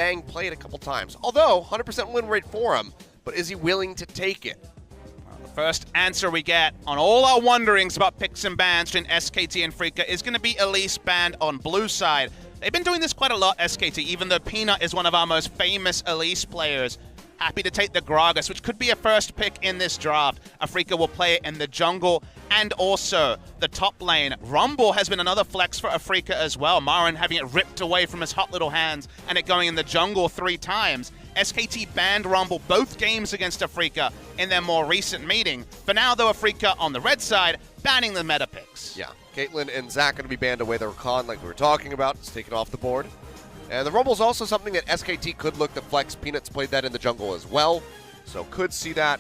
Bang played a couple times. Although, 100% win rate for him, but is he willing to take it? The first answer we get on all our wonderings about picks and bans between SKT and Freecs is going to be Elise banned on blue side. They've been doing this quite a lot, SKT, even though Peanut is one of our most famous Elise players. Happy to take the Gragas, which could be a first pick in this draft. Afreecs will play it in the jungle and also the top lane. Rumble has been another flex for Afreecs as well. Marin having it ripped away from his hot little hands and it going in the jungle 3 times. SKT banned Rumble both games against Afreecs in their more recent meeting. For now, though, Afreecs on the red side, banning the meta picks. Yeah, Caitlyn and Zach going to be banned away. The Rakan, like we were talking about, is taken off the board. And the Rumble's also something that SKT could look to flex. Peanuts played that in the jungle as well, so could see that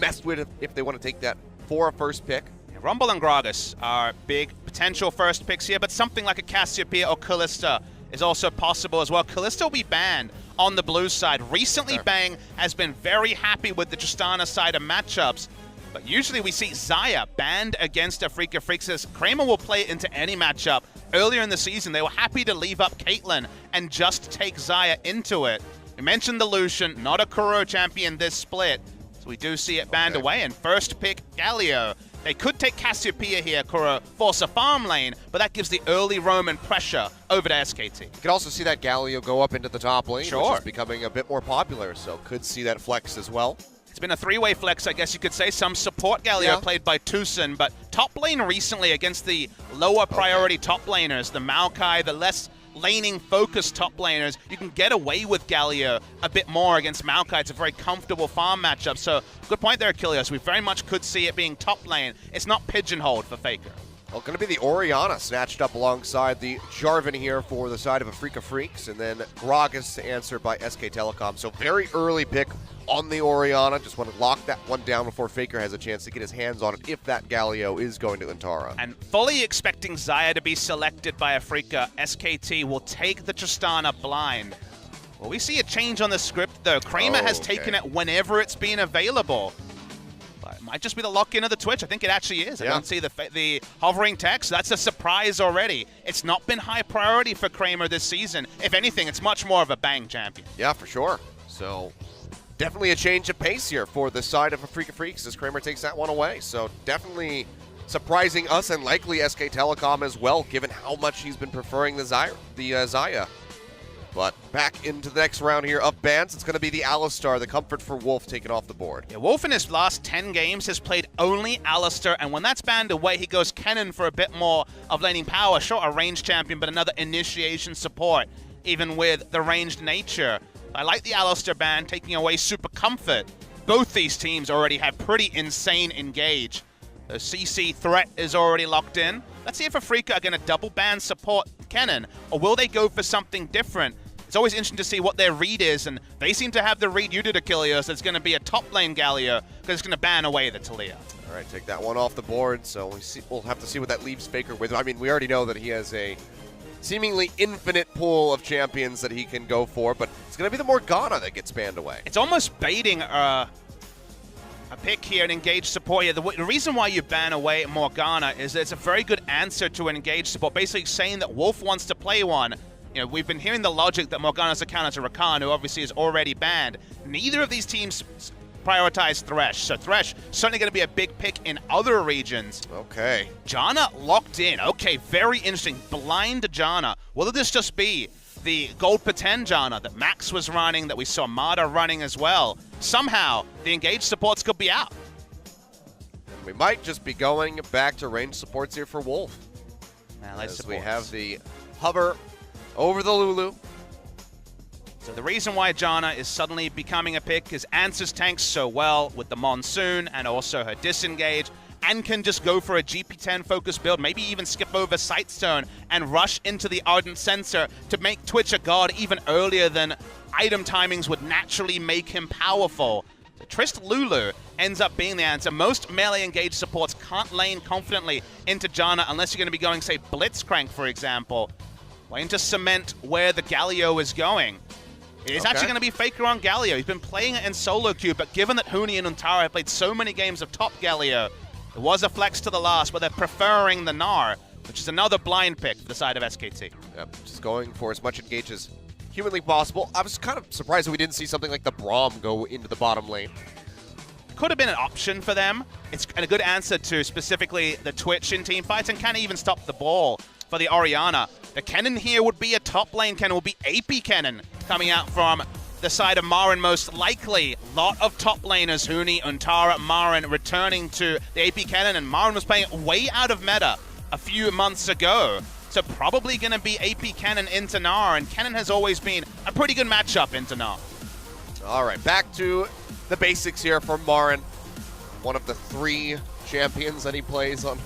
messed with if they want to take that for a first pick. Yeah, Rumble and Gragas are big potential first picks here, but something like a Cassiopeia or Kalista is also possible as well. Kalista will be banned on the blue side. Recently, Bang has been very happy with the Tristana side of matchups, but usually we see Xayah banned against Freecs as Kramer will play it into any matchup. Earlier in the season, they were happy to leave up Caitlyn and just take Xayah into it. We mentioned the Lucian, not a Kuro champion this split, so we do see it banned away. And first pick, Galio. They could take Cassiopeia here, Kuro, force a farm lane, but that gives the early Roman pressure over to SKT. You could also see that Galio go up into the top lane, Sure. which is becoming a bit more popular, so could see that flex as well. It's been a 3-way flex, I guess you could say. Some support Galio played by Tucson, but top lane recently against the lower priority top laners, the Maokai, the less laning focused top laners, you can get away with Galio a bit more against Maokai. It's a very comfortable farm matchup. So good point there, Achilles. We very much could see it being top lane. It's not pigeonholed for Faker. Well, going to be the Orianna snatched up alongside the Jarvan here for the side of Freecs, and then Gragas answered by SK Telecom. So very early pick on the Orianna. Just want to lock that one down before Faker has a chance to get his hands on it if that Galio is going to Antara. And fully expecting Xayah to be selected by Afreecs, SKT will take the Tristana blind. Well, we see a change on the script, though. Kramer has taken it whenever it's been available. It might just be the lock-in of the Twitch. I think it actually is. I don't see the hovering text. That's a surprise already. It's not been high priority for Kramer this season. If anything, it's much more of a Bang champion. Yeah, for sure. So definitely a change of pace here for the side of Freecs as Kramer takes that one away. So definitely surprising us and likely SK Telecom as well, given how much he's been preferring the Xayah. But back into the next round here of bans, it's going to be the Alistar, the comfort for Wolf, taken off the board. Yeah, Wolf in his last 10 games has played only Alistar, and when that's banned away, he goes Kennen for a bit more of laning power. Sure, a ranged champion, but another initiation support, even with the ranged nature. I like the Alistar ban, taking away super comfort. Both these teams already have pretty insane engage. The CC threat is already locked in. Let's see if Afreecs are going to double ban support Kennen, or will they go for something different? It's always interesting to see what their read is, and they seem to have the read you did, Achilles. It's going to be a top lane Galio, because it's going to ban away the Talia. All right, take that one off the board, so we'll have to see what that leaves Faker with. I mean, we already know that he has a seemingly infinite pool of champions that he can go for, but it's going to be the Morgana that gets banned away. It's almost baiting a pick here, an engage support here. The reason why you ban away Morgana is that it's a very good answer to an engage support, basically saying that Wolf wants to play one. You know, we've been hearing the logic that Morgana's a counter to Rakan, who obviously is already banned. Neither of these teams prioritize Thresh, so Thresh certainly going to be a big pick in other regions. Okay. Janna locked in. Okay, very interesting. Blind Janna. Will this just be the gold pretend Janna that Max was running, that we saw Mada running as well? Somehow, the engaged supports could be out. And we might just be going back to ranged supports here for Wolf. As we have the hover over the Lulu. So the reason why Janna is suddenly becoming a pick is Answers tanks so well with the Monsoon and also her disengage, and can just go for a GP10 focus build, maybe even skip over Sightstone and rush into the Ardent Sensor to make Twitch a god even earlier than item timings would naturally make him powerful. So Trist Lulu ends up being the answer. Most melee engaged supports can't lane confidently into Janna unless you're going to be going, say, Blitzcrank, for example. Waiting to cement where the Galio is going. It is actually going to be Faker on Galio. He's been playing it in solo queue, but given that Huni and Untara have played so many games of top Galio, there was a flex to the last, but they're preferring the Gnar, which is another blind pick for the side of SKT. Yep, just going for as much engage as humanly possible. I was kind of surprised that we didn't see something like the Braum go into the bottom lane. Could have been an option for them. It's a good answer to specifically the Twitch in team fights, and can even stop the ball for the Orianna. The Kennen here would be a top lane Kennen, would be AP Kennen coming out from the side of Marin most likely. Lot of top laners, Huni, Untara, Marin returning to the AP Kennen, and Marin was playing way out of meta a few months ago. So probably going to be AP Kennen into Gnar, and Kennen has always been a pretty good matchup into Gnar. All right, back to the basics here for Marin. One of the 3 champions that he plays on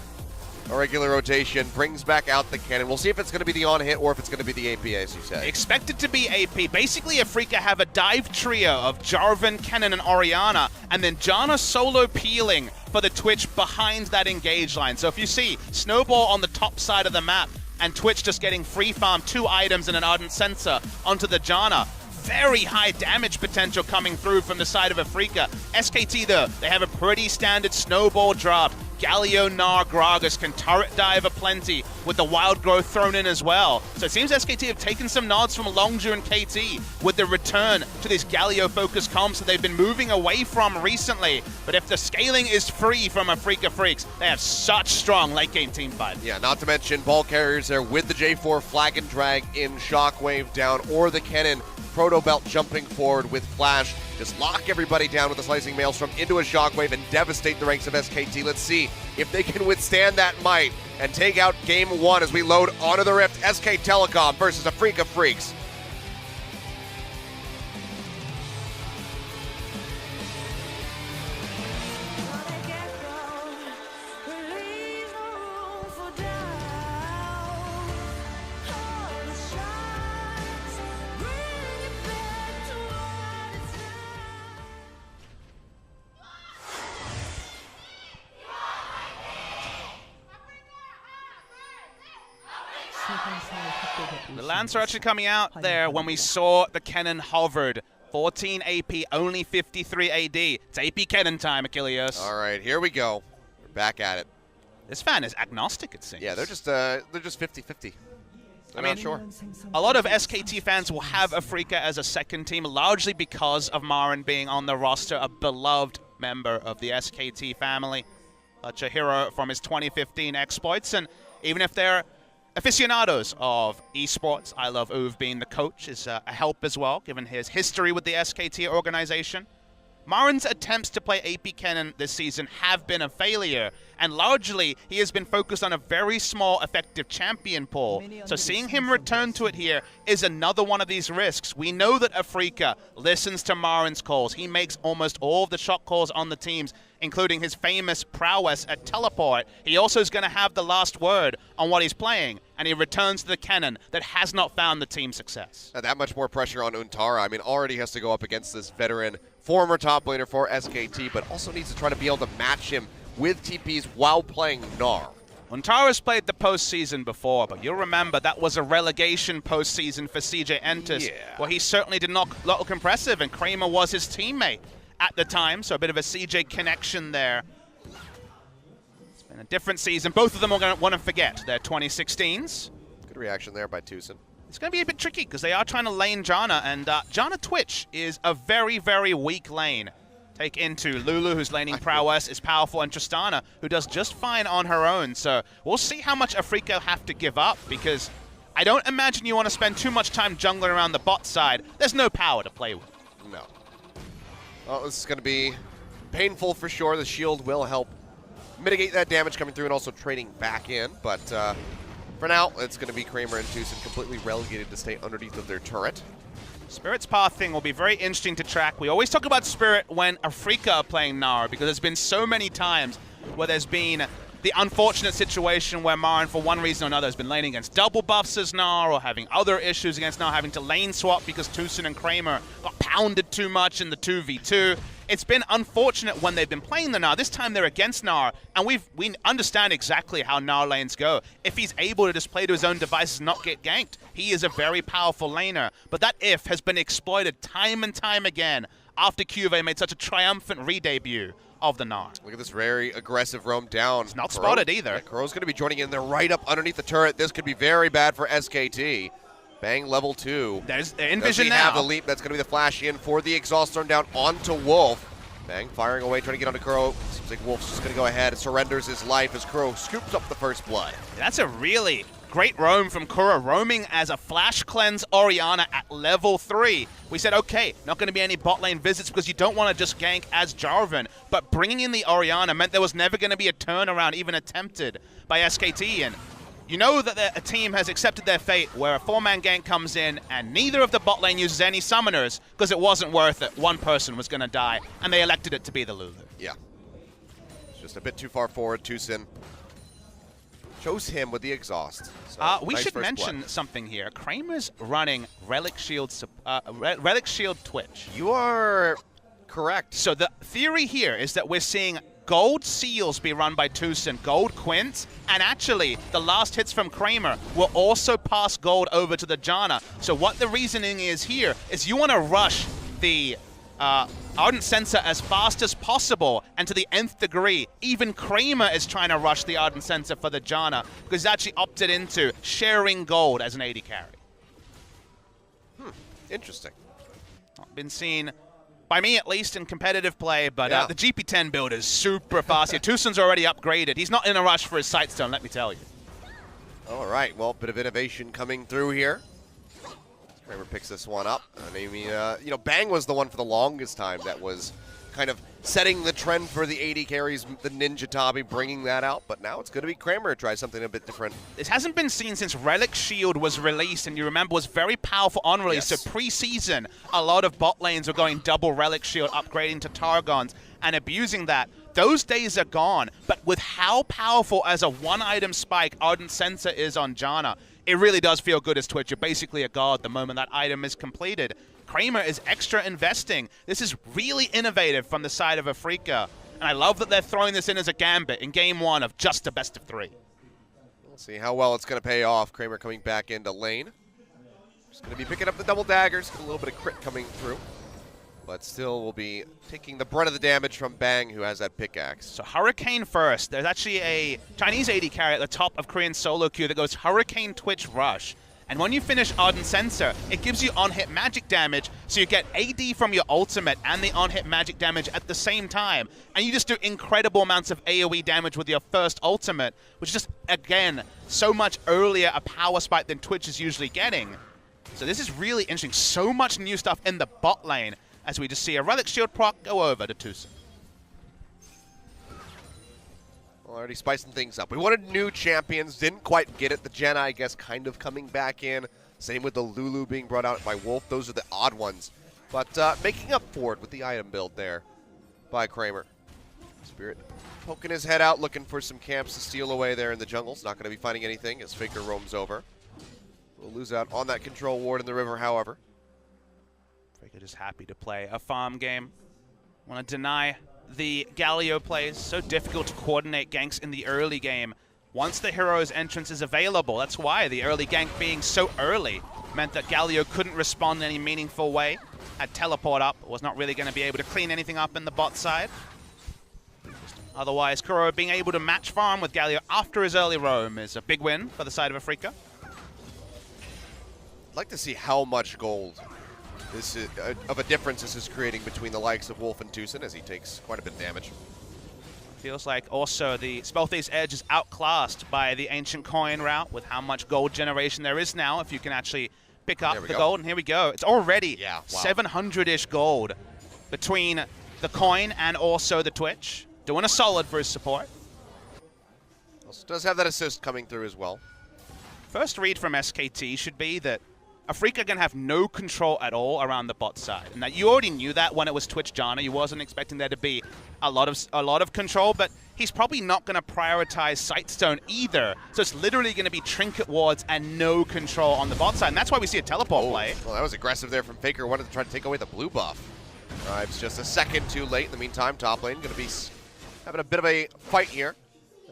a regular rotation, brings back out the Kennen. We'll see if it's going to be the on-hit or if it's going to be the AP, as you say. Expected to be AP. Basically, Afreecs have a dive trio of Jarvan, Kennen, and Orianna, and then Janna solo peeling for the Twitch behind that engage line. So if you see Snowball on the top side of the map and Twitch just getting free farm 2 items and an Ardent Sensor onto the Janna, very high damage potential coming through from the side of Afreecs. SKT, though, they have a pretty standard Snowball draft. Galio, Gnar, Gragas can turret dive aplenty with the wild growth thrown in as well. So it seems SKT have taken some nods from Longju and KT with the return to this Galio-focused comps that they've been moving away from recently. But if the scaling is free from Afreecs, they have such strong late game team fight. Yeah, not to mention ball carriers there with the J4 flag and drag in Shockwave down, or the Kennen Proto Belt jumping forward with Flash. Just lock everybody down with the Slicing Maelstrom into a Shockwave and devastate the ranks of SKT. Let's see if they can withstand that might and take out Game 1 as we load onto the Rift. SK Telecom versus Afreecs. The Lancer actually coming out there when we saw the Kennen hovered. 14 AP, only 53 AD. It's AP Kennen time, Achilles. All right, here we go. We're back at it. This fan is agnostic, it seems. Yeah, they're just 50-50. I'm not sure. A lot of SKT fans will have Afreecs as a second team, largely because of Marin being on the roster, a beloved member of the SKT family. Such a hero from his 2015 exploits, and even if they're aficionados of esports, I Love Uve being the coach is a help as well, given his history with the SKT organization. Marin's attempts to play AP Kennen this season have been a failure, and largely he has been focused on a very small effective champion pool. So seeing him return to it here is another one of these risks. We know that Afreecs listens to Marin's calls. He makes almost all of the shot calls on the teams, including his famous prowess at teleport. He also is going to have the last word on what he's playing, and he returns to the Kennen that has not found the team success. That much more pressure on Untara. I mean, already has to go up against this veteran former top laner for SKT, but also needs to try to be able to match him with TPs while playing Gnar. Untara's played the postseason before, but you'll remember that was a relegation postseason for CJ Entus, where he certainly did not look impressive, and Kramer was his teammate at the time, so a bit of a CJ connection there. It's been a different season. Both of them are going to want to forget their 2016s. Good reaction there by Tucson. It's going to be a bit tricky because they are trying to lane Janna, and Janna Twitch is a very, very weak lane. Take into Lulu, who's laning prowess, is powerful, and Tristana, who does just fine on her own. So we'll see how much Afreecs have to give up, because I don't imagine you want to spend too much time jungling around the bot side. There's no power to play with. No. Well, this is going to be painful for sure. The shield will help mitigate that damage coming through and also trading back in, but for now, it's going to be Kramer and Tucson completely relegated to stay underneath of their turret. Spirit's path thing will be very interesting to track. We always talk about Spirit when Afreecs are playing Gnar, because there's been so many times where there's been the unfortunate situation where Marin, for one reason or another, has been laning against double buffs as Gnar, or having other issues against Gnar, having to lane swap because Tucson and Kramer got pounded too much in the 2v2. It's been unfortunate when they've been playing the Gnar. This time they're against Gnar, and we understand exactly how Gnar lanes go. If he's able to just play to his own devices and not get ganked, he is a very powerful laner. But that if has been exploited time and time again after Cuvée made such a triumphant re-debut of the Gnar. Look at this very aggressive roam down. It's not spotted either. Yeah, Crow's going to be joining in there right up underneath the turret. This could be very bad for SKT. Bang level 2. There's Does Envision he now. have the leap? That's going to be the flash in for the exhaust thrown down onto Wolf. Bang firing away, trying to get onto Kuro. Seems like Wolf's just going to go ahead and surrenders his life as Kuro scoops up the first blood. That's a really great roam from Kuro, roaming as a flash cleanse Orianna at level 3. We said, okay, not going to be any bot lane visits because you don't want to just gank as Jarvan, but bringing in the Orianna meant there was never going to be a turnaround even attempted by SKT, and you know that a team has accepted their fate where a 4-man gank comes in and neither of the bot lane uses any summoners because it wasn't worth it. One person was going to die, and they elected it to be the Lulu. Yeah. It's just a bit too far forward. Tucson chose him with the exhaust. So, we nice should first mention blood. something here. Kramer's running Relic Shield Twitch. You are correct. So the theory here is that we're seeing gold seals be run by Tucson, gold quints, and actually the last hits from Kramer will also pass gold over to the Janna. So what the reasoning is here is you want to rush the Ardent Sensor as fast as possible, and to the nth degree, even Kramer is trying to rush the Ardent Sensor for the Janna because he's actually opted into sharing gold as an AD carry. Interesting. Not been seen by me at least in competitive play, but Yeah. the GP10 build is super fast here. Tucson's already upgraded. He's not in a rush for his Sightstone, let me tell you. All right, well, bit of innovation coming through here. Kramer picks this one up. I mean, you know, Bang was the one for the longest time that was kind of setting the trend for the AD carries, the Ninja Tabi bringing that out, but now it's going to be Kramer to try something a bit different. This hasn't been seen since Relic Shield was released, and you remember was very powerful on release. Yes. So pre-season, a lot of bot lanes were going double Relic Shield, upgrading to Targons, and abusing that. Those days are gone, but with how powerful as a one-item spike Ardent Sensor is on Janna, it really does feel good as Twitch. You're basically a god the moment that item is completed. Kramer is extra investing. This is really innovative from the side of Afreecs, and I love that they're throwing this in as a gambit in game 1 of just a best of 3. We'll see how well it's going to pay off. Kramer coming back into lane. Just going to be picking up the double daggers. A little bit of crit coming through. But still will be taking the brunt of the damage from Bang, who has that pickaxe. So Hurricane first. There's actually a Chinese AD carry at the top of Korean solo queue that goes Hurricane Twitch Rush. And when you finish Ardent Sensor, it gives you on-hit magic damage, so you get AD from your ultimate and the on-hit magic damage at the same time. And you just do incredible amounts of AoE damage with your first ultimate, which is just, again, so much earlier a power spike than Twitch is usually getting. So this is really interesting. So much new stuff in the bot lane, as we just see a Relic Shield proc go over to Tucson. Already spicing things up. We wanted new champions, didn't quite get it. The Janna, I guess, kind of coming back in. Same with the Lulu being brought out by Wolf. Those are the odd ones. But making up for it with the item build there by Kramer. Spirit poking his head out, looking for some camps to steal away there in the jungles. Not going to be finding anything as Faker roams over. We'll lose out on that control ward in the river, however. Faker just happy to play a farm game. Want to deny the Galio plays. So difficult to coordinate ganks in the early game. Once the hero's entrance is available, that's why the early gank being so early meant that Galio couldn't respond in any meaningful way. Had teleport up, was not really going to be able to clean anything up in the bot side. Otherwise, Kuro being able to match farm with Galio after his early roam is a big win for the side of Afreecs. I'd like to see how much gold this is, of a difference this is creating between the likes of Wolf and Tucson as he takes quite a bit of damage. Feels like also the Spellthief's Edge is outclassed by the Ancient Coin route with how much gold generation there is now if you can actually pick up the gold. And here we go. It's already 700-ish gold between the coin and also the Twitch. Doing a solid for his support. Also does have that assist coming through as well. First read from SKT should be that Afreecs are going to have no control at all around the bot side. And that you already knew that when it was Twitch Janna. You wasn't expecting there to be a lot of control, but he's probably not going to prioritize Sightstone either. So it's literally going to be trinket wards and no control on the bot side. And that's why we see a teleport play. Well, that was aggressive there from Faker. Wanted to try to take away the blue buff. Arrives just a second too late. In the meantime, top lane going to be having a bit of a fight here.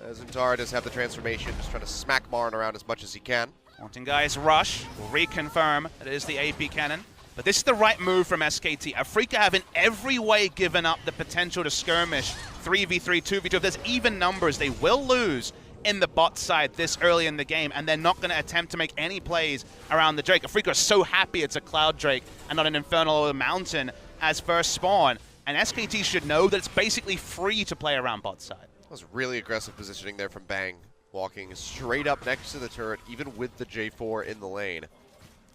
As Untara does have the transformation, just trying to smack Marn around as much as he can. Wanting guys rush, will reconfirm that it is the AP cannon. But this is the right move from SKT. Afreecs have in every way given up the potential to skirmish 3v3, 2v2. If there's even numbers, they will lose in the bot side this early in the game, and they're not going to attempt to make any plays around the Drake. Afreecs are so happy it's a Cloud Drake and not an Infernal or a Mountain as first spawn, and SKT should know that it's basically free to play around bot side. That was really aggressive positioning there from Bang, walking straight up next to the turret, even with the J4 in the lane.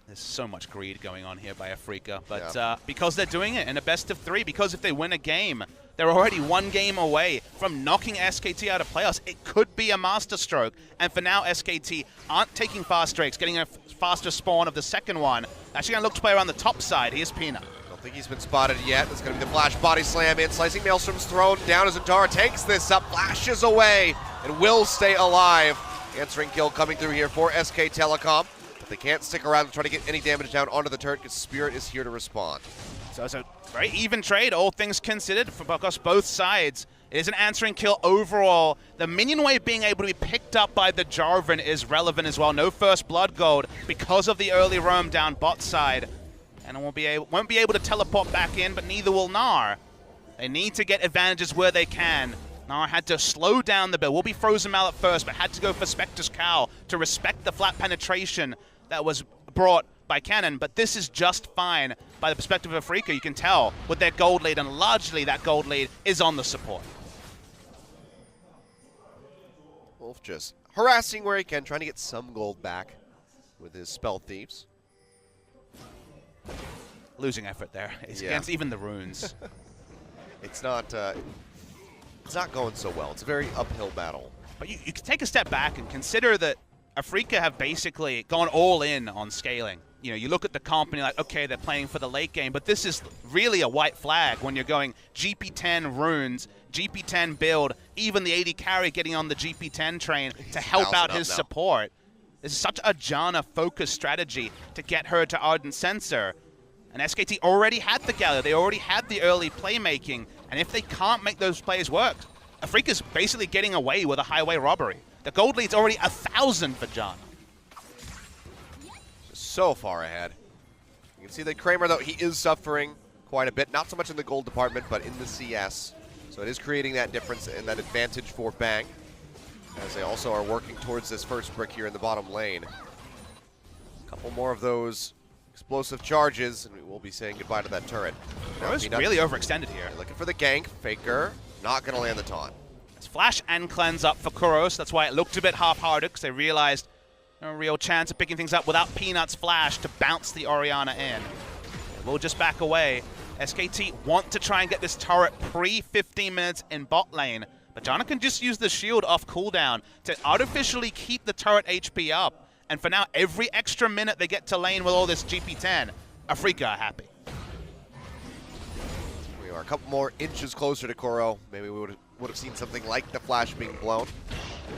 There's so much greed going on here by Afreecs, but because they're doing it in a best of 3, because if they win a game, they're already 1 game away from knocking SKT out of playoffs. It could be a masterstroke, and for now, SKT aren't taking fast drakes, getting a faster spawn of the second one. Actually going to look to play around the top side. Here's Peanut. I don't think he's been spotted yet. It's going to be the Flash body slam in. Slicing Maelstrom's thrown down as Antara takes this up, flashes away, and will stay alive. Answering kill coming through here for SK Telecom. They can't stick around and try to get any damage down onto the turret because Spirit is here to respond. So it's a very even trade, all things considered, across both sides. It is an answering kill overall. The minion wave being able to be picked up by the Jarvan is relevant as well. No first blood gold because of the early roam down bot side. And it won't be able to teleport back in, but neither will Gnar. They need to get advantages where they can. Gnar had to slow down the build. Will be Frozen Mallet first, but had to go for Spectre's Cowl to respect the flat penetration that was brought by Cannon, but this is just fine by the perspective of Afreecs. You can tell with their gold lead, and largely that gold lead is on the support. Wolf just harassing where he can, trying to get some gold back with his Spell Thieves. Losing effort there. It's against even the runes. It's not going so well. It's a very uphill battle. But you can take a step back and consider that Afreecs have basically gone all in on scaling. You know, you look at the comp and you're like, okay, they're playing for the late game, but this is really a white flag when you're going GP10 runes, GP10 build, even the AD carry getting on the GP10 train to help out his support. This is such a Janna-focused strategy to get her to Ardent Sensor. And SKT already had the Galio, they already had the early playmaking, and if they can't make those plays work, Afreecs is basically getting away with a highway robbery. The gold lead's already 1,000 for Janna. So far ahead. You can see that Kramer, though, he is suffering quite a bit. Not so much in the gold department, but in the CS. So it is creating that difference and that advantage for Bang, as they also are working towards this first brick here in the bottom lane. A couple more of those explosive charges, and we will be saying goodbye to that turret. That was really overextended here. Looking for the gank. Faker, not going to land the taunt. Flash and cleanse up for Kuros. That's why it looked a bit half-hearted, because they realized no real chance of picking things up without Peanut's flash to bounce the Orianna in. We'll just back away. SKT want to try and get this turret pre-15 minutes in bot lane, but Janna can just use the shield off cooldown to artificially keep the turret HP up. And for now, every extra minute they get to lane with all this GP10, Afreecs are happy. We are a couple more inches closer to Koro. Maybe we would have seen something like the flash being blown.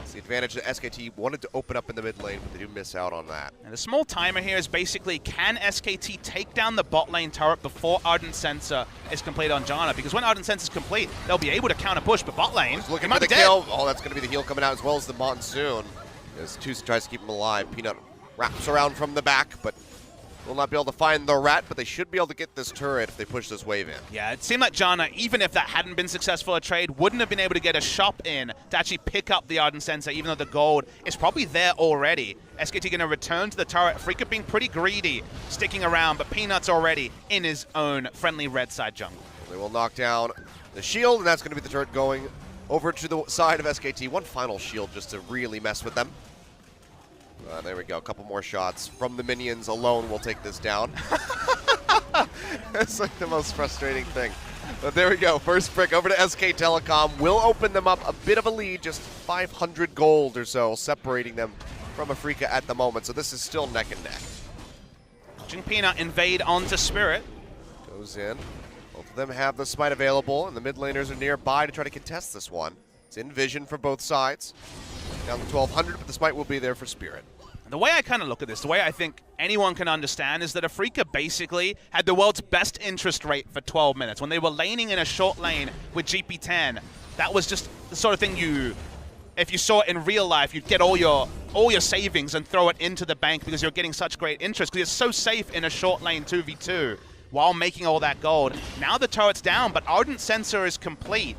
It's the advantage that SKT wanted to open up in the mid lane, but they do miss out on that. And the small timer here is basically, can SKT take down the bot lane turret before Ardent Sensor is complete on Janna? Because when Ardent Sensor is complete, they'll be able to counter push, but bot lane, he's looking for the kill. Oh, that's going to be the heal coming out, as well as the Monsoon. As Tooth tries to keep him alive. Peanut wraps around from the back, but will not be able to find the rat, but they should be able to get this turret if they push this wave in. Yeah, it seemed like Janna, even if that hadn't been successful a trade, wouldn't have been able to get a shop in to actually pick up the Ardent Sensor, even though the gold is probably there already. SKT going to return to the turret. Afreecs being pretty greedy, sticking around, but Peanut's already in his own friendly red side jungle. They will knock down the shield, and that's going to be the turret going over to the side of SKT. One final shield just to really mess with them. There we go. A couple more shots from the minions alone will take this down. It's like the most frustrating thing. But there we go. First brick over to SK Telecom. Will open them up a bit of a lead, just 500 gold or so, separating them from Afreecs at the moment. So this is still neck and neck. Watching Peanut invade onto Spirit. Goes in. Both of them have the smite available, and the mid laners are nearby to try to contest this one. It's in vision for both sides. Down to 1,200, but the smite will be there for Spirit. The way I kind of look at this, the way I think anyone can understand, is that Afreecs basically had the world's best interest rate for 12 minutes. When they were laning in a short lane with GP10, that was just the sort of thing if you saw it in real life, you'd get all your savings and throw it into the bank because you're getting such great interest, because it's so safe in a short lane 2v2 while making all that gold. Now the turret's down, but Ardent Sensor is complete.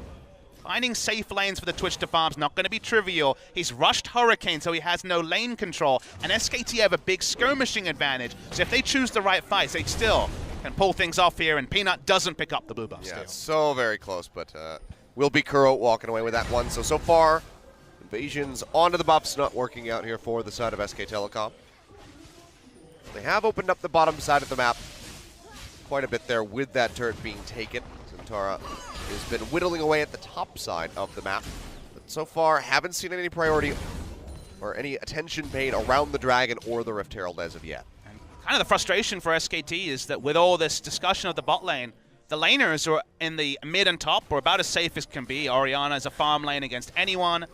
Finding safe lanes for the Twitch to farm is not going to be trivial. He's rushed Hurricane, so he has no lane control. And SKT have a big skirmishing advantage. So if they choose the right fights, they still can pull things off here. And Peanut doesn't pick up the blue buff still. It's so very close, but will be Kuro walking away with that one. So far, invasions onto the buffs not working out here for the side of SK Telecom. They have opened up the bottom side of the map quite a bit there with that turret being taken. Zentara has been whittling away at the top side of the map, but so far haven't seen any priority or any attention paid around the Dragon or the Rift Herald as of yet. And kind of the frustration for SKT is that with all this discussion of the bot lane, the laners are in the mid and top are about as safe as can be. Orianna is a farm lane against anyone.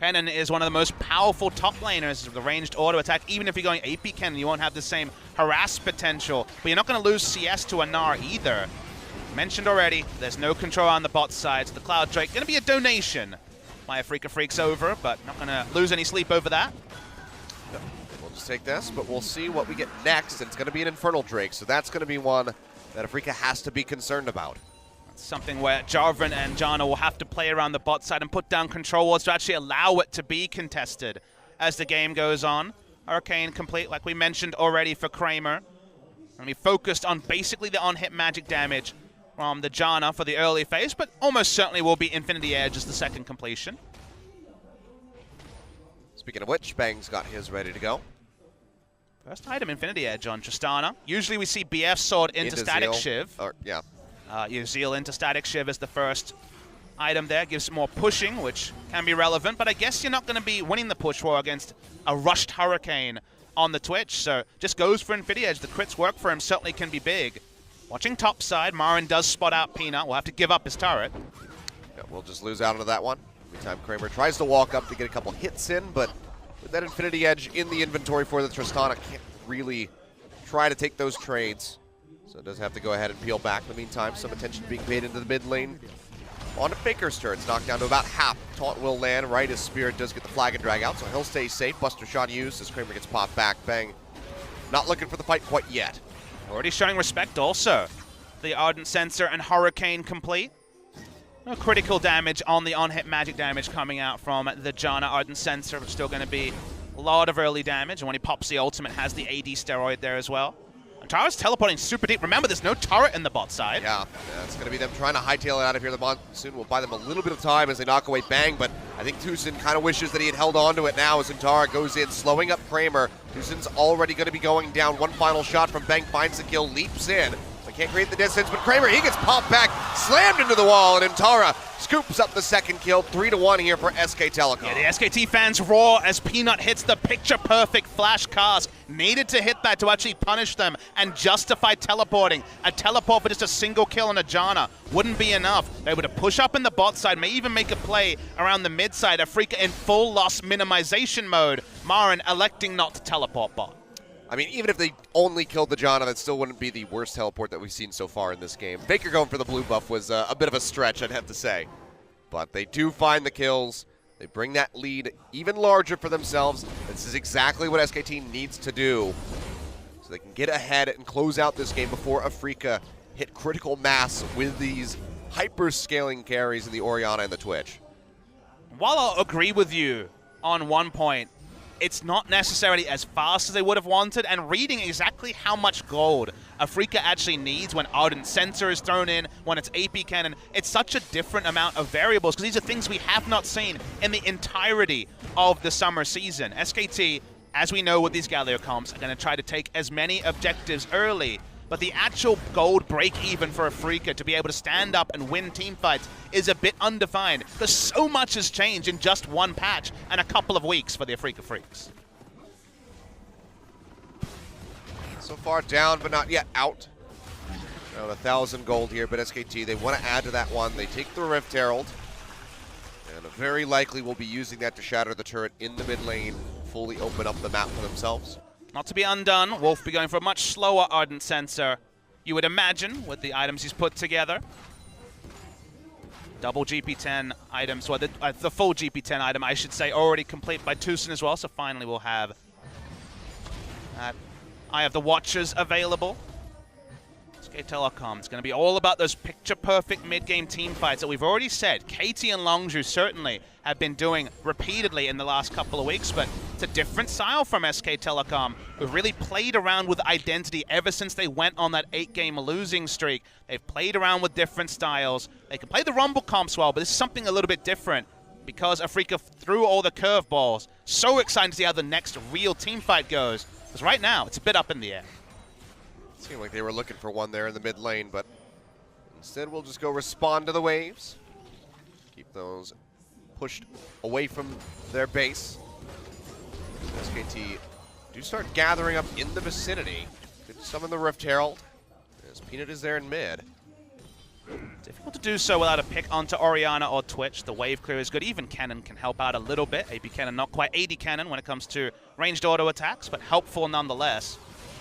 Kennen is one of the most powerful top laners with the ranged auto attack. Even if you're going AP Kennen, you won't have the same harass potential, but you're not going to lose CS to a Gnar either. Mentioned already, there's no control on the bot side, so the Cloud Drake going to be a donation by Freecs over, but not going to lose any sleep over that. No, we'll just take this, but we'll see what we get next, and it's going to be an Infernal Drake, so that's going to be one that Afreecs has to be concerned about. That's something where Jarvan and Janna will have to play around the bot side and put down control wards to actually allow it to be contested as the game goes on. Hurricane complete, like we mentioned already for Kramer. And we focused on basically the on-hit magic damage from the Janna for the early phase, but almost certainly will be Infinity Edge as the second completion. Speaking of which, Bang's got his ready to go. First item, Infinity Edge on Tristana. Usually we see BF sword into Static Zeal. Shiv. Yeah. You Zeal into Static Shiv as the first item there. Gives more pushing, which can be relevant, but I guess you're not going to be winning the push war against a rushed Hurricane on the Twitch, so just goes for Infinity Edge. The crits work for him certainly can be big. Watching top side, Marin does spot out Peanut. Will have to give up his turret. Yeah, we'll just lose out onto that one. Every time Kramer tries to walk up to get a couple hits in, but with that Infinity Edge in the inventory for the Tristana, can't really try to take those trades. So it does have to go ahead and peel back. In the meantime, some attention being paid into the mid lane. On to Faker's turn. It's knocked down to about half. Taunt will land right as Spirit does get the flag and drag out, so he'll stay safe. Buster shot used as Kramer gets popped back. Bang. Not looking for the fight quite yet. Already showing respect also. The Ardent Sensor and Hurricane complete. No critical damage on the on-hit magic damage coming out from the Janna Ardent Sensor, but still going to be a lot of early damage. And when he pops the ultimate, has the AD steroid there as well. And Tara's teleporting super deep. Remember, there's no turret in the bot side. Yeah, it's going to be them trying to hightail it out of here. The Monsoon will buy them a little bit of time as they knock away Bang, but I think Tucson kind of wishes that he had held on to it now as Zentara goes in, slowing up Kramer. Tucson's already going to be going down. One final shot from Bang, finds the kill, leaps in. Can't create the distance, but Kramer, he gets popped back, slammed into the wall, and Zentara scoops up the second kill. 3-1 here for SK Telecom. Yeah, the SKT fans roar as Peanut hits the picture-perfect flash cast. Needed to hit that to actually punish them and justify teleporting. A teleport for just a single kill on a Janna wouldn't be enough. They were to push up in the bot side, may even make a play around the mid side. Afreecs in full loss minimization mode. Marin electing not to teleport bot. I mean, even if they only killed the Janna, that still wouldn't be the worst teleport that we've seen so far in this game. Faker going for the blue buff was a bit of a stretch, I'd have to say. But they do find the kills. They bring that lead even larger for themselves. This is exactly what SKT needs to do, so they can get ahead and close out this game before Afreecs hit critical mass with these hyper-scaling carries in the Orianna and the Twitch. While I'll agree with you on one point, it's not necessarily as fast as they would have wanted, and reading exactly how much gold Afreecs actually needs when Ardent Sensor is thrown in, when it's AP Cannon, it's such a different amount of variables, because these are things we have not seen in the entirety of the summer season. SKT, as we know with these Galio comps, are going to try to take as many objectives early, but the actual gold break-even for Afreecs to be able to stand up and win teamfights is a bit undefined, because so much has changed in just one patch and a couple of weeks for the Afreecs. So far down, but not yet out. Around 1,000 gold here, but SKT, they want to add to that one. They take the Rift Herald, and very likely will be using that to shatter the turret in the mid lane, fully open up the map for themselves. Not to be undone, Wolf be going for a much slower Ardent Sensor, you would imagine, with the items he's put together. Double GP10 items, well, the full GP10 item, I should say, already complete by Tucson as well, so finally we'll have that Eye of the Watchers available. SK Telecom. It's going to be all about those picture-perfect mid-game team fights that we've already said. KT and Longzhu certainly have been doing repeatedly in the last couple of weeks, but it's a different style from SK Telecom, who've really played around with identity ever since they went on that 8-game losing streak. They've played around with different styles. They can play the Rumble comps well, but this is something a little bit different because Afreecs threw all the curveballs. So excited to see how the next real team fight goes, because right now it's a bit up in the air. Seemed like they were looking for one there in the mid lane, but instead we'll just go respond to the waves. Keep those pushed away from their base. SKT do start gathering up in the vicinity. Could summon the Rift Herald, as Peanut is there in mid. Difficult to do so without a pick onto Orianna or Twitch. The wave clear is good. Even Cannon can help out a little bit. AP Cannon not quite AD Cannon when it comes to ranged auto attacks, but helpful nonetheless.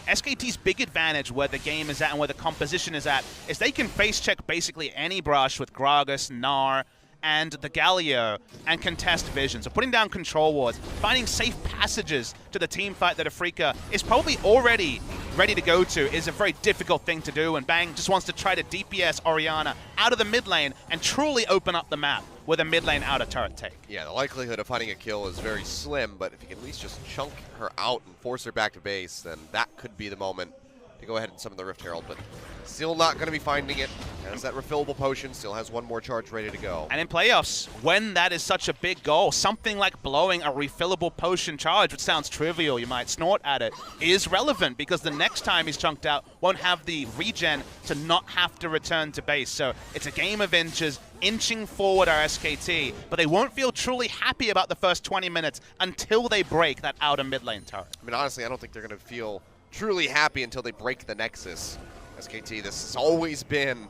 SKT's big advantage where the game is at and where the composition is at is they can face check basically any brush with Gragas, Gnar, and the Galio and contest vision. So putting down control wards, finding safe passages to the team fight that Afreecs is probably already ready to go to is a very difficult thing to do, and Bang just wants to try to DPS Orianna out of the mid lane and truly open up the map with a mid lane outer turret take. Yeah, the likelihood of finding a kill is very slim, but if you can at least just chunk her out and force her back to base, then that could be the moment to go ahead and summon the Rift Herald, but still not going to be finding it. Has that refillable potion, still has one more charge ready to go. And in playoffs, when that is such a big goal, something like blowing a refillable potion charge, which sounds trivial, you might snort at it, is relevant because the next time he's chunked out won't have the regen to not have to return to base. So it's a game of inches, inching forward our SKT, but they won't feel truly happy about the first 20 minutes until they break that outer mid lane turret. I mean, honestly, I don't think they're going to feel truly happy until they break the Nexus. SKT, this has always been,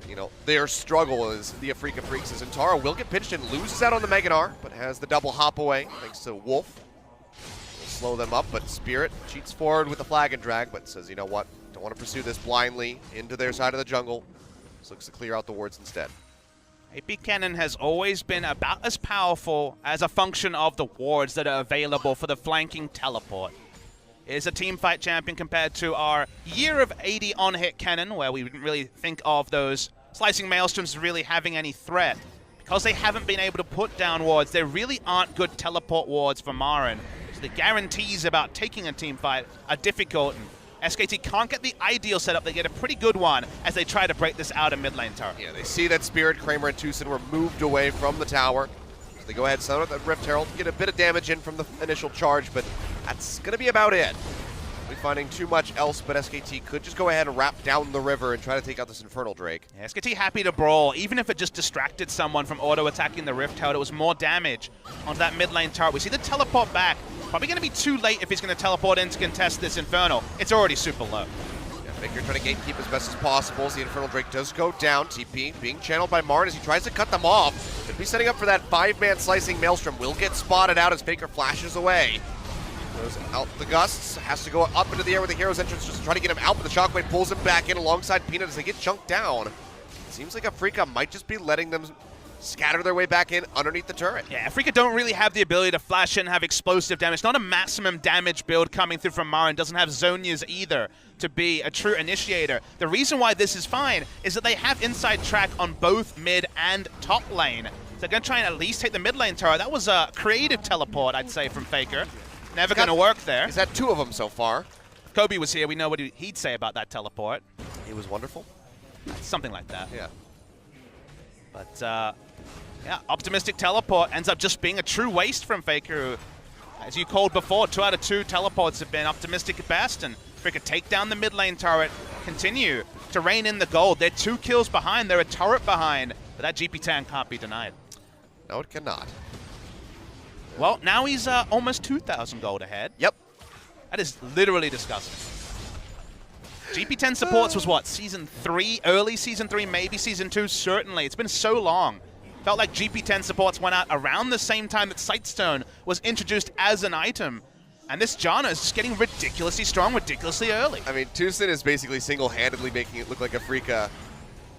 you know, their struggle is the Afreecs. As Antara will get pinched and loses out on the Mega Gnar, but has the double hop away thanks to Wolf. Will slow them up, but Spirit cheats forward with the flag and drag, but says, you know what, don't want to pursue this blindly into their side of the jungle. Just looks to clear out the wards instead. AP Cannon has always been about as powerful as a function of the wards that are available for the flanking teleport. Is a teamfight champion compared to our year of 80 on-hit Cannon, where we didn't really think of those slicing maelstroms really having any threat. Because they haven't been able to put down wards, there really aren't good teleport wards for Marin. So the guarantees about taking a teamfight are difficult, and SKT can't get the ideal setup. They get a pretty good one as they try to break this outer mid lane turret. Yeah, they see that Spirit, Kramer, and Tucson were moved away from the tower. So they go ahead and summon that Rift Herald, get a bit of damage in from the initial charge, but that's going to be about it. We're finding too much else, but SKT could just go ahead and wrap down the river and try to take out this Infernal Drake. Yeah, SKT happy to brawl, even if it just distracted someone from auto-attacking the Rift Herald. It was more damage onto that mid lane turret. We see the teleport back. Probably going to be too late if he's going to teleport in to contest this Infernal. It's already super low. Yeah, Faker trying to gatekeep as best as possible as the Infernal Drake does go down. TP being channeled by Marin as he tries to cut them off. Could be setting up for that 5-man slicing Maelstrom. Will get spotted out as Faker flashes away. Goes out the gusts, has to go up into the air with the hero's entrance just to try to get him out, but the Shockwave pulls him back in alongside Peanut as they get chunked down. It seems like Afreecs might just be letting them scatter their way back in underneath the turret. Yeah, Afreecs don't really have the ability to flash in and have explosive damage. Not a maximum damage build coming through from Marin. Doesn't have Zhonya's either to be a true initiator. The reason why this is fine is that they have inside track on both mid and top lane. So they're going to try and at least take the mid lane turret. That was a creative teleport, I'd say, from Faker. Never going to work there. He's had 2 of them so far. If Kobe was here, we know what he'd say about that teleport. It was wonderful. Something like that. Yeah. But, yeah, optimistic teleport ends up just being a true waste from Faker, who, as you called before, 2 out of 2 teleports have been optimistic at best, and Faker take down the mid lane turret, continue to rein in the gold. They're 2 kills behind, they're a turret behind, but that GP10 can't be denied. No, it cannot. Well, now he's almost 2,000 gold ahead. Yep. That is literally disgusting. GP10 supports was what, Season 3? Early Season 3, maybe Season 2? Certainly. It's been so long. Felt like GP10 supports went out around the same time that Sightstone was introduced as an item. And this Janna is just getting ridiculously strong, ridiculously early. I mean, Tucson is basically single-handedly making it look like Afreecs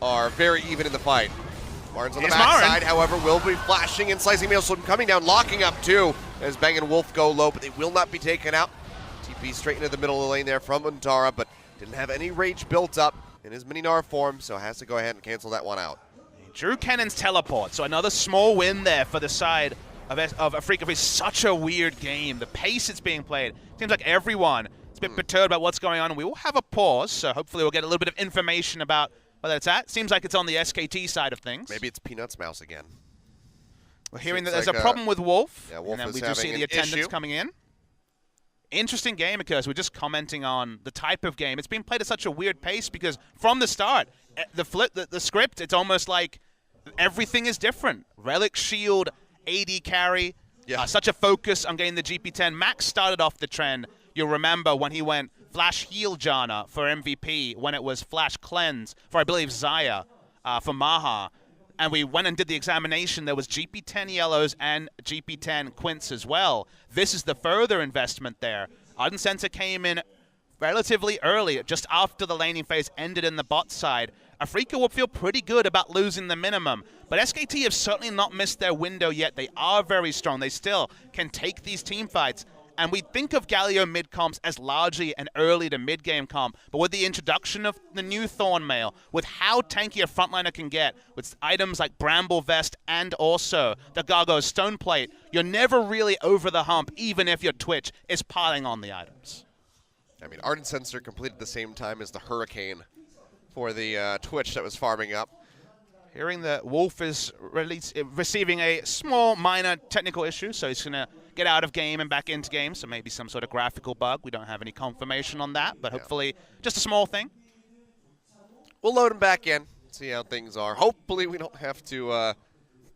are very even in the fight. Marin's on the backside, however, will be flashing and slicing Maelstrom coming down, locking up too, as Bang and Wolf go low, but they will not be taken out. TP straight into the middle of the lane there from Antara, but didn't have any rage built up. in his mini Gnar form, so has to go ahead and cancel that one out. Drew Kennan's teleport, so another small win there for the side of Afreecs. It's such a weird game. The pace it's being played, seems like everyone is a bit perturbed about what's going on, and we will have a pause, so hopefully we'll get a little bit of information about whether it's at. Seems like it's on the SKT side of things. Maybe it's Peanut's mouse again. We're hearing that there's a problem with Wolf, yeah, Wolf and then is we do see the attendance issue. coming in. Interesting game because we're just commenting on the type of game. It's being played at such a weird pace because from the start, the script, it's almost like everything is different. Relic Shield, AD carry, such a focus on getting the GP10. Max started off the trend. You'll remember when he went Flash Heal Janna for MVP, when it was Flash Cleanse for, I believe, Xayah for Maha. And we went and did the examination. There was GP10 Yellows and GP10 Quints as well. This is the further investment there. Ardent Center came in relatively early, just after the laning phase ended in the bot side. Afreecs will feel pretty good about losing the minimum. But SKT have certainly not missed their window yet. They are very strong. They still can take these team fights. And we think of Galio mid comps as largely an early to mid game comp, but with the introduction of the new Thornmail, with how tanky a frontliner can get, with items like Bramble Vest and also the Gargo's Stone Plate, you're never really over the hump, even if your Twitch is piling on the items. I mean, Ardent Sensor completed the same time as the Hurricane for the Twitch that was farming up. Hearing that Wolf is receiving a small, minor technical issue, so he's going to get out of game and back into game, so maybe some sort of graphical bug. We don't have any confirmation on that, but hopefully just a small thing. We'll load him back in, see how things are. Hopefully we don't have to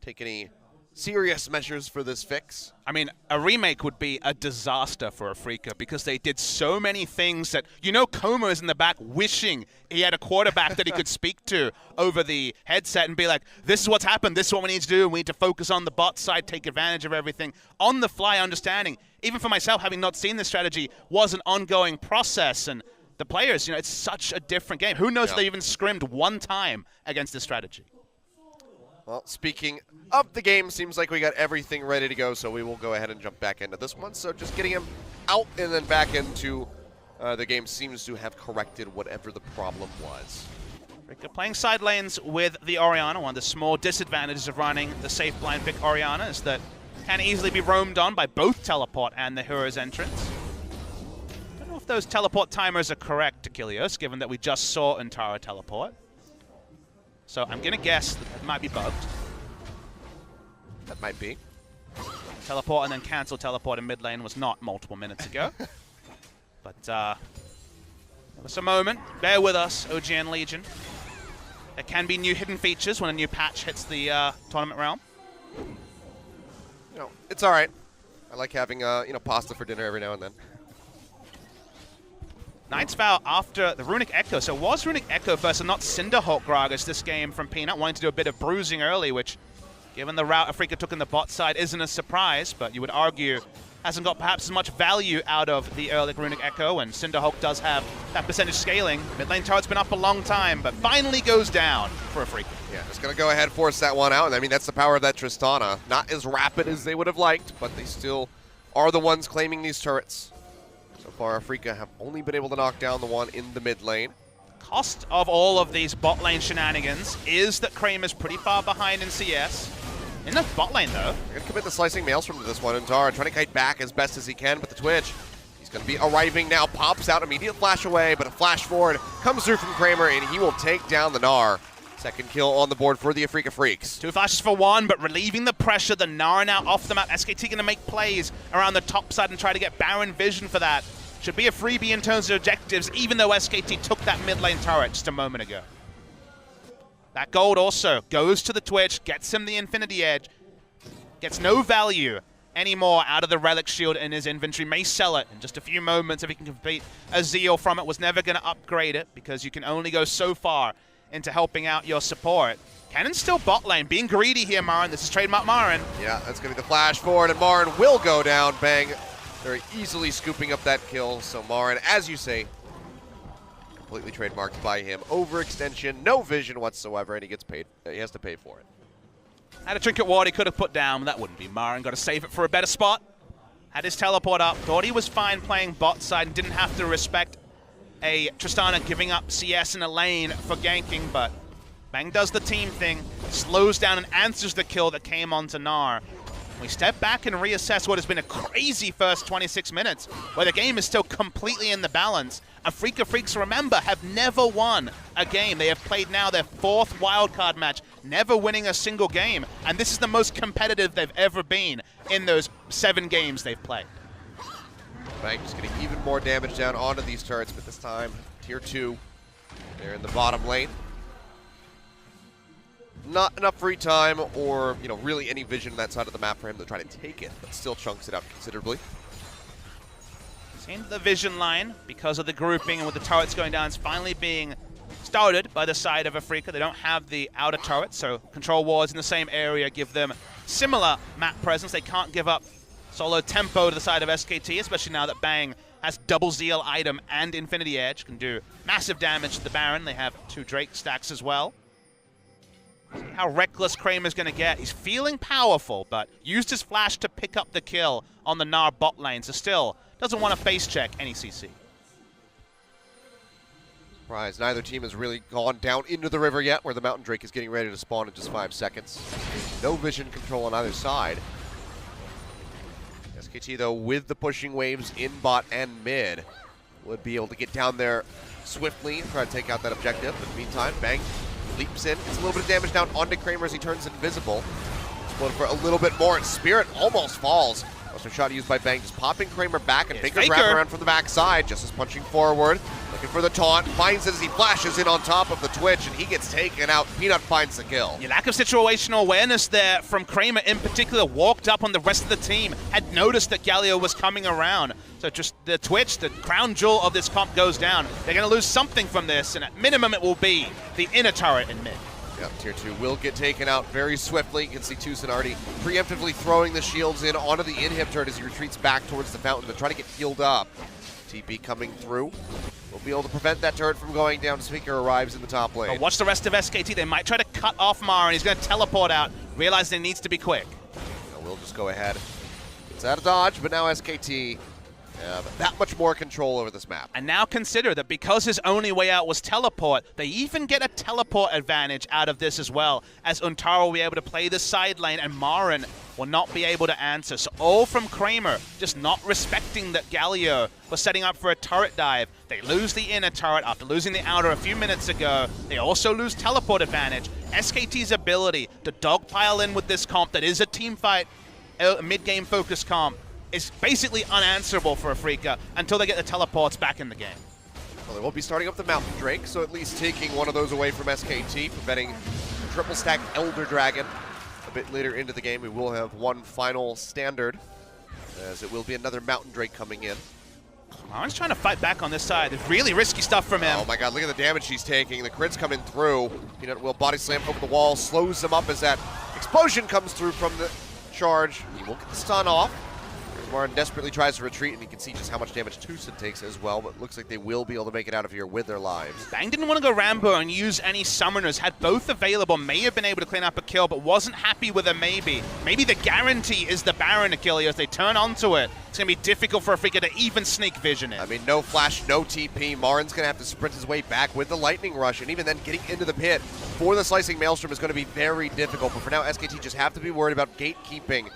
take any serious measures for this fix. I mean, a remake would be a disaster for Afreecs because they did so many things that, you know, Coma is in the back wishing he had a quarterback that he could speak to over the headset and be like, this is what's happened, this is what we need to do, and we need to focus on the bot side, take advantage of everything. On the fly understanding, even for myself, having not seen this strategy, was an ongoing process, and the players, you know, it's such a different game. Who knows if they even scrimmed one time against this strategy? Well, speaking of the game, seems like we got everything ready to go, so we will go ahead and jump back into this one. So just getting him out and then back into the game seems to have corrected whatever the problem was. Afreecs playing side lanes with the Orianna. One of the small disadvantages of running the safe blind pick Orianna is that can easily be roamed on by both teleport and the hero's entrance. Don't know if those teleport timers are correct, Achilles, given that we just saw Antara teleport. So I'm going to guess that it might be bugged. That might be. Teleport and then cancel teleport in mid lane was not multiple minutes ago. But give us a moment. Bear with us, OGN Legion. There can be new hidden features when a new patch hits the tournament realm. You know, it's all right. I like having you know, pasta for dinner every now and then. Knight's Vow after the Runic Echo. So it was Runic Echo first and not Cinderhawk Gragas this game from Peanut, wanting to do a bit of bruising early, which, given the route Afreecs took in the bot side, isn't a surprise, but you would argue hasn't got perhaps as much value out of the early Runic Echo, and Cinderhawk does have that percentage scaling. Mid lane turret's been up a long time, but finally goes down for Afreecs. Yeah, just going to go ahead, force that one out. I mean, that's the power of that Tristana. Not as rapid as they would have liked, but they still are the ones claiming these turrets. So far, Afreecs have only been able to knock down the one in the mid lane. Cost of all of these bot lane shenanigans is that Kramer's pretty far behind in CS. In the bot lane, though. They're going to commit the Slicing Maelstrom to this one. Antara trying to kite back as best as he can, but the Twitch, he's going to be arriving now. Pops out, immediate flash away, but a flash forward comes through from Kramer, and he will take down the Gnar. Second kill on the board for the Afreecs. 2 flashes for 1, but relieving the pressure. The Gnar now off the map. SKT going to make plays around the top side and try to get Baron Vision for that. Should be a freebie in terms of objectives, even though SKT took that mid lane turret just a moment ago. That gold also goes to the Twitch, gets him the Infinity Edge, gets no value anymore out of the Relic Shield in his inventory. May sell it in just a few moments if he can complete a Zeal from it. Was never going to upgrade it because you can only go so far into helping out your support. Cannon's still bot lane, being greedy here, Marin. This is trademark Marin. Yeah, that's going to be the flash forward, and Marin will go down. Bang. Very easily scooping up that kill. So Marin, as you say, completely trademarked by him. Overextension, no vision whatsoever, and he gets paid. He has to pay for it. Had a trinket ward he could have put down, but that wouldn't be Marin. Got to save it for a better spot. Had his teleport up. Thought he was fine playing bot side and didn't have to respect a Tristana giving up CS in a lane for ganking, but Bang does the team thing, slows down and answers the kill that came onto Gnar. We step back and reassess what has been a crazy first 26 minutes, where the game is still completely in the balance. Afreecs, remember, have never won a game. They have played now their 4th wildcard match, never winning a single game, and this is the most competitive they've ever been in those 7 games they've played. Bang just getting even more damage down onto these turrets, but this time, tier 2. They're in the bottom lane. Not enough free time or, really any vision on that side of the map for him to try to take it, but still chunks it out considerably. Seems the vision line, because of the grouping and with the turrets going down, is finally being started by the side of Afreecs. They don't have the outer turret, so control wards in the same area give them similar map presence. They can't give up solo tempo to the side of SKT, especially now that Bang has double Zeal item and Infinity Edge, can do massive damage to the Baron. They have 2 Drake stacks as well. See how reckless Kramer's going to get. He's feeling powerful, but used his flash to pick up the kill on the Gnar bot lane, so still doesn't want to face check any CC. Surprise, neither team has really gone down into the river yet, where the Mountain Drake is getting ready to spawn in just 5 seconds. No vision control on either side. SKT, though, with the pushing waves in bot and mid, would be able to get down there swiftly and try to take out that objective. But in the meantime, Bang leaps in, gets a little bit of damage down onto Kramer as he turns invisible. Explode for a little bit more, and Spirit almost falls. Also shot used by Bang, just popping Kramer back, and Faker's wrapping around from the backside, just as punching forward, looking for the taunt, finds it as he flashes in on top of the Twitch, and he gets taken out. Peanut finds the kill. Your lack of situational awareness there from Kramer in particular, walked up on the rest of the team, had noticed that Galio was coming around. So just the Twitch, the crown jewel of this comp goes down. They're going to lose something from this, and at minimum it will be the inner turret in mid. Yep, tier 2 will get taken out very swiftly. You can see Tucson already preemptively throwing the shields in onto the inhib turret as he retreats back towards the fountain to try to get healed up. TP coming through. We'll be able to prevent that turret from going down. Speaker arrives in the top lane. But watch the rest of SKT. They might try to cut off Mara, and he's going to teleport out, realizing he needs to be quick. We'll just go ahead. It's out of dodge, but now SKT that much more control over this map. And now consider that because his only way out was teleport, they even get a teleport advantage out of this as well, as Untara will be able to play the side lane and Marin will not be able to answer. So all from Kramer, just not respecting that Galio was setting up for a turret dive. They lose the inner turret after losing the outer a few minutes ago. They also lose teleport advantage. SKT's ability to dogpile in with this comp that is a team fight, mid-game focus comp, is basically unanswerable for Afreecs until they get the teleports back in the game. Well, they won't be starting up the Mountain Drake, so at least taking one of those away from SKT, preventing triple stack Elder Dragon. A bit later into the game, we will have one final standard, as it will be another Mountain Drake coming in. Marin's trying to fight back on this side. It's really risky stuff from him. Oh my god, look at the damage he's taking. The crit's coming through. Peanut will body slam over the wall, slows him up as that explosion comes through from the charge. He will get the stun off. Marin desperately tries to retreat, and you can see just how much damage Tucson takes as well, but it looks like they will be able to make it out of here with their lives. Bang didn't want to go Rambo and use any summoners, had both available, may have been able to clean up a kill, but wasn't happy with a maybe. Maybe the guarantee is the Baron Achilles. As they turn onto it, it's going to be difficult for Afreecs to even sneak vision in. I mean, no flash, no TP. Marin's going to have to sprint his way back with the Lightning Rush, and even then getting into the pit for the Slicing Maelstrom is going to be very difficult, but for now, SKT just have to be worried about gatekeeping.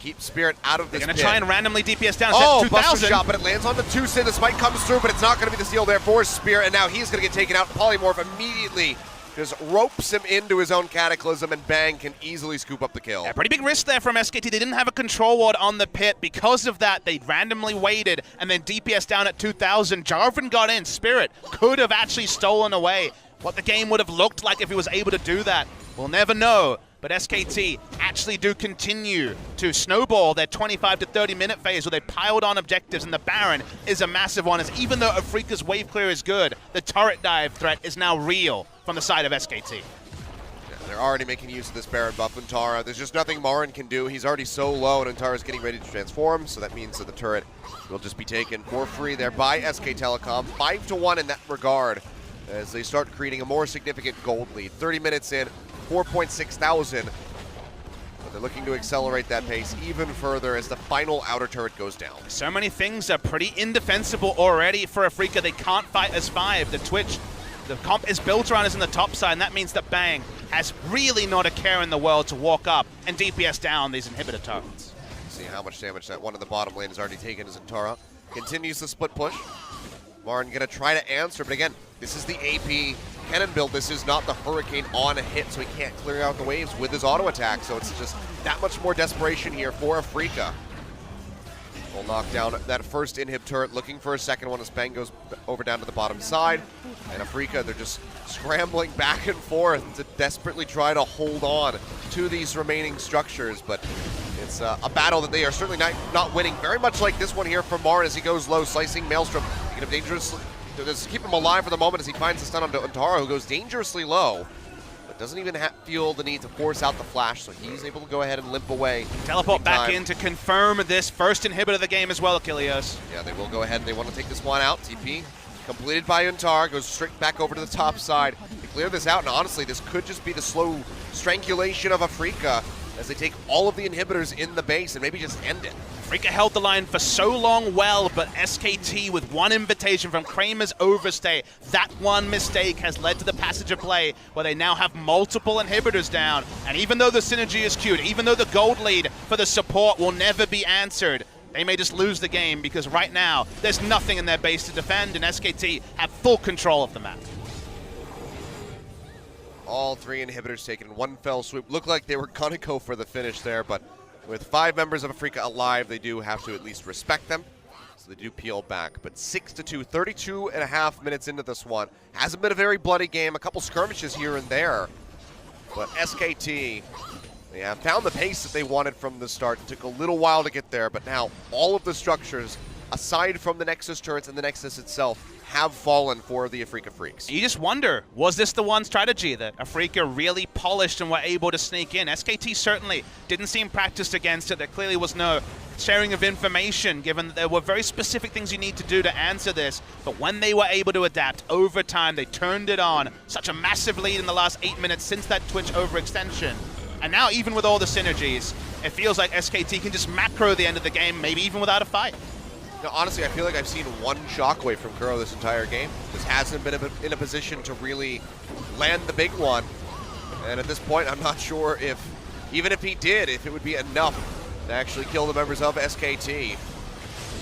Keep Spirit out of this They're going to try and randomly DPS down. Oh, Buster shot, but it lands on the Tucson. The spike comes through, but it's not going to be the steal there for Spirit, and now he's going to get taken out. Polymorph immediately just ropes him into his own Cataclysm, and Bang can easily scoop up the kill. Yeah, pretty big risk there from SKT. They didn't have a control ward on the pit. Because of that, they randomly waited, and then DPS down at 2,000. Jarvan got in. Spirit could have actually stolen away what the game would have looked like if he was able to do that. We'll never know. But SKT actually do continue to snowball their 25 to 30 minute phase where they piled on objectives, and the Baron is a massive one, as even though Afreecs' wave clear is good, the turret dive threat is now real from the side of SKT. Yeah, they're already making use of this Baron buff Untara. There's just nothing Marin can do. He's already so low, and Untara's getting ready to transform, so that means that the turret will just be taken for free there by SK Telecom. 5-1 in that regard, as they start creating a more significant gold lead. 30 minutes in, 4.6 thousand. But they're looking to accelerate that pace even further as the final outer turret goes down. So many things are pretty indefensible already for Afreecs. They can't fight as 5. The comp is built around us in the top side, and that means that Bang has really not a care in the world to walk up and DPS down these inhibitor targets. See how much damage that one in the bottom lane has already taken as Antara continues the split push. Martin gonna try to answer, but again, this is the AP cannon build. This is not the Hurricane on a hit, so he can't clear out the waves with his auto attack. So it's just that much more desperation here for Afreecs. We'll knock down that first inhib turret, looking for a second one as Bang goes over down to the bottom side. And Afreecs, they're just scrambling back and forth to desperately try to hold on to these remaining structures. But it's a battle that they are certainly not winning. Very much like this one here from Mar as he goes low, slicing Maelstrom. Making him dangerously, just keep him alive for the moment as he finds the stun on Antara, who goes dangerously low. Doesn't even feel the need to force out the flash, so he's able to go ahead and limp away. Teleport back in to confirm this first inhibitor of the game as well, Achilles. Yeah, they will go ahead and they want to take this one out. TP completed by Untar, goes straight back over to the top side. They clear this out, and honestly, this could just be the slow strangulation of Afreecs as they take all of the inhibitors in the base and maybe just end it. Afreecs held the line for so long well, but SKT with one invitation from Kramer's overstay, that one mistake has led to the passage of play where they now have multiple inhibitors down. And even though the synergy is queued, even though the gold lead for the support will never be answered, they may just lose the game because right now there's nothing in their base to defend and SKT have full control of the map. All 3 inhibitors taken in one fell swoop. Looked like they were gonna go for the finish there, but with 5 members of Afreecs alive, they do have to at least respect them. So they do peel back, but 6-2, 32.5 minutes into this one. Hasn't been a very bloody game, a couple skirmishes here and there. But SKT, they have found the pace that they wanted from the start. It took a little while to get there, but now all of the structures, aside from the Nexus turrets and the Nexus itself, have fallen for the Afreecs. You just wonder, was this the one strategy that Afreecs really polished and were able to sneak in? SKT certainly didn't seem practiced against it. There clearly was no sharing of information, given that there were very specific things you need to do to answer this. But when they were able to adapt over time, they turned it on. Such a massive lead in the last 8 minutes since that Twitch overextension. And now, even with all the synergies, it feels like SKT can just macro the end of the game, maybe even without a fight. No, honestly, I feel like I've seen one shockwave from Kuro this entire game. Just hasn't been in a position to really land the big one. And at this point, I'm not sure if, even if he did, if it would be enough to actually kill the members of SKT.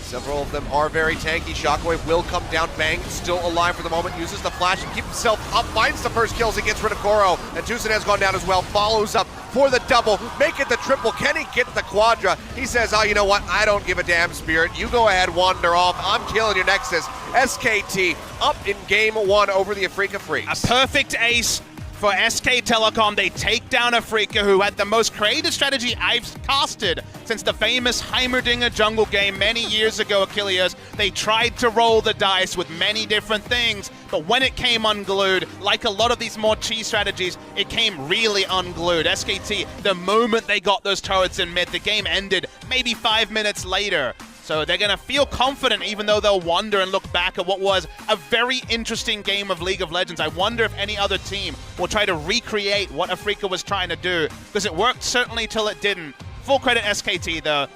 Several of them are very tanky. Shockwave will come down. Bang, still alive for the moment, uses the flash and keeps himself up, finds the first kills, he gets rid of Kuro. And Tucson has gone down as well, follows up for the double, make it the triple. Can he get the quadra? He says, oh, you know what? I don't give a damn, Spirit. You go ahead, wander off. I'm killing your Nexus. SKT up in game 1 over the Afreecs. A perfect ace for SK Telecom. They take down Afreecs, who had the most creative strategy I've casted since the famous Heimerdinger jungle game many years ago, Achilles. They tried to roll the dice with many different things, but when it came unglued, like a lot of these more cheese strategies, it came really unglued. SKT, the moment they got those turrets in mid, the game ended maybe 5 minutes later. So they're going to feel confident even though they'll wonder and look back at what was a very interesting game of League of Legends. I wonder if any other team will try to recreate what Afreecs was trying to do, because it worked certainly till it didn't. Full credit SKT though.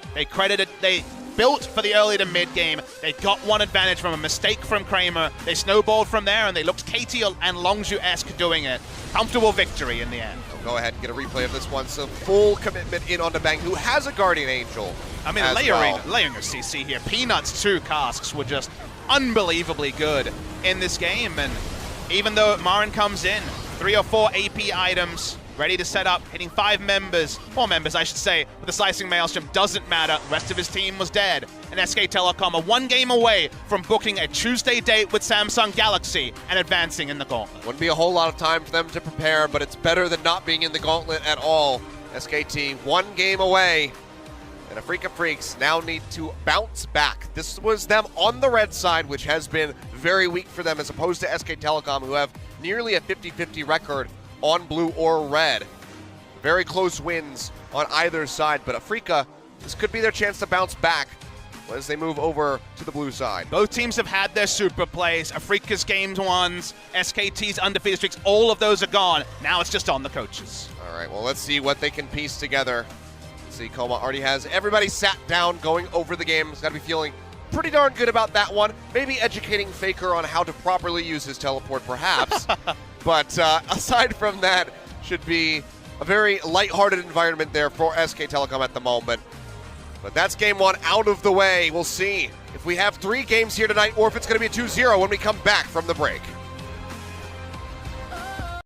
They built for the early to mid game. They got one advantage from a mistake from Kramer. They snowballed from there and they looked KT and Longzhu-esque doing it. Comfortable victory in the end. Go ahead and get a replay of this one. So full commitment in onto Bang, who has a Guardian Angel. I mean, layering a CC here. Peanuts' 2 casks were just unbelievably good in this game. And even though Marin comes in, 3 or 4 AP items, ready to set up, hitting 4 members, I should say, with the slicing Maelstrom, doesn't matter. The rest of his team was dead. And SK Telecom are 1 game away from booking a Tuesday date with Samsung Galaxy and advancing in the Gauntlet. Wouldn't be a whole lot of time for them to prepare, but it's better than not being in the Gauntlet at all. SKT 1 game away. And Afreecs now need to bounce back. This was them on the red side, which has been very weak for them, as opposed to SK Telecom, who have nearly a 50-50 record on blue or red. Very close wins on either side, but Afreecs, this could be their chance to bounce back. as they move over to the blue side. Both teams have had their super plays. Afreecs games ones, SKT's undefeated streaks, all of those are gone. Now it's just on the coaches. All right, well, let's see what they can piece together. Let's see, Coma already has everybody sat down going over the game. He's got to be feeling pretty darn good about that one. Maybe educating Faker on how to properly use his teleport, perhaps. But aside from that, should be a very lighthearted environment there for SK Telecom at the moment. But that's game one out of the way. We'll see if we have 3 games here tonight or if it's going to be a 2-0 when we come back from the break.